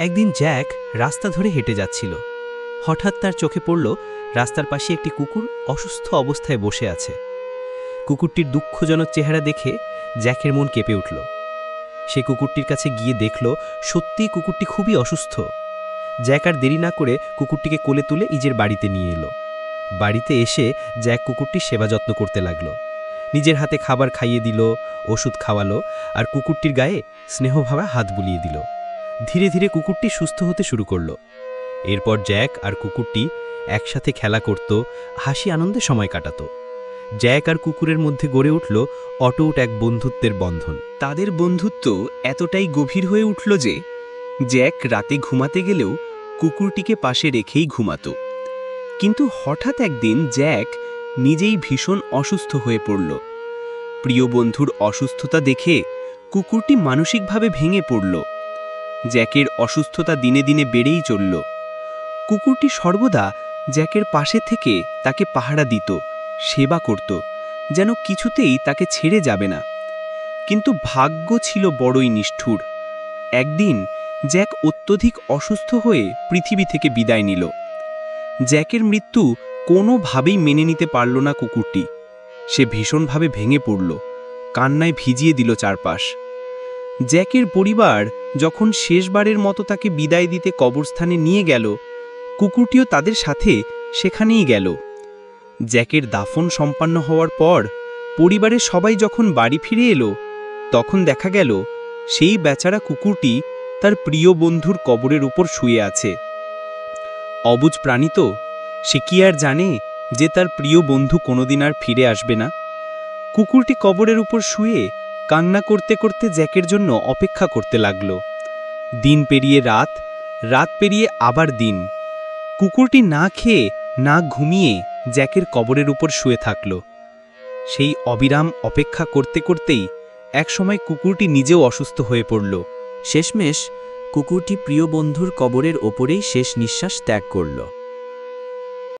একদিন জ্যাক রাস্তা ধরে হেঁটে যাচ্ছিল। হঠাৎ তার চোখে পড়ল রাস্তার পাশে একটি কুকুর অসুস্থ অবস্থায় বসে আছে। কুকুরটির দুঃখজনক চেহারা দেখে জ্যাকের মন কেঁপে উঠল। সে কুকুরটির কাছে গিয়ে দেখল সত্যিই কুকুরটি খুবই অসুস্থ। জ্যাক আর দেরি না করে কুকুরটিকে কোলে তুলে নিজের বাড়িতে নিয়ে এলো। বাড়িতে এসে জ্যাক কুকুরটির সেবা যত্ন করতে লাগল। নিজের হাতে খাবার খাইয়ে দিল, ওষুধ খাওয়ালো আর কুকুরটির গায়ে স্নেহভাবে হাত বুলিয়ে দিল। ধীরে ধীরে কুকুরটি সুস্থ হতে শুরু করল। এরপর জ্যাক আর কুকুরটি একসাথে খেলা করত, হাসি আনন্দে সময় কাটাত। জ্যাক আর কুকুরের মধ্যে গড়ে উঠল অটুট এক বন্ধুত্বের বন্ধন। তাদের বন্ধুত্ব এতটাই গভীর হয়ে উঠল যে জ্যাক রাতে ঘুমাতে গেলেও কুকুরটিকে পাশে রেখেই ঘুমাত। কিন্তু হঠাৎ একদিন জ্যাক নিজেই ভীষণ অসুস্থ হয়ে পড়ল। প্রিয় বন্ধুর অসুস্থতা দেখে কুকুরটি মানসিকভাবে ভেঙে পড়ল। জ্যাকের অসুস্থতা দিনে দিনে বেড়েই চলল। কুকুরটি সর্বদা জ্যাকের পাশে থেকে তাকে পাহারা দিত, সেবা করত, যেন কিছুতেই তাকে ছেড়ে যাবে না। কিন্তু ভাগ্য ছিল বড়ই নিষ্ঠুর। একদিন জ্যাক অত্যধিক অসুস্থ হয়ে পৃথিবী থেকে বিদায় নিল। জ্যাকের মৃত্যু কোনোভাবেই মেনে নিতে পারল না কুকুরটি। সে ভীষণভাবে ভেঙে পড়ল, কান্নায় ভিজিয়ে দিল চারপাশ। জ্যাকের পরিবার যখন শেষবারের মতো তাকে বিদায় দিতে কবরস্থানে নিয়ে গেল, কুকুরটিও তাদের সাথে সেখানেই গেল। জ্যাকের দাফন সম্পন্ন হওয়ার পর পরিবারের সবাই যখন বাড়ি ফিরে এলো, তখন দেখা গেল সেই বেচারা কুকুরটি তার প্রিয় বন্ধুর কবরের উপর শুয়ে আছে। অবুঝ প্রাণী তো, সে কি আর জানে যে তার প্রিয় বন্ধু কোনোদিন আর ফিরে আসবে না। কুকুরটি কবরের উপর শুয়ে কান্না করতে করতে জ্যাকের জন্য অপেক্ষা করতে লাগল। দিন পেরিয়ে রাত, রাত পেরিয়ে আবার দিন। কুকুরটি না খেয়ে না ঘুমিয়ে জ্যাকের কবরের উপর শুয়ে থাকল। সেই অবিরাম অপেক্ষা করতে করতেই একসময় কুকুরটি নিজেও অসুস্থ হয়ে পড়ল। শেষমেশ কুকুরটি প্রিয় বন্ধুর কবরের ওপরেই শেষ নিঃশ্বাস ত্যাগ করল।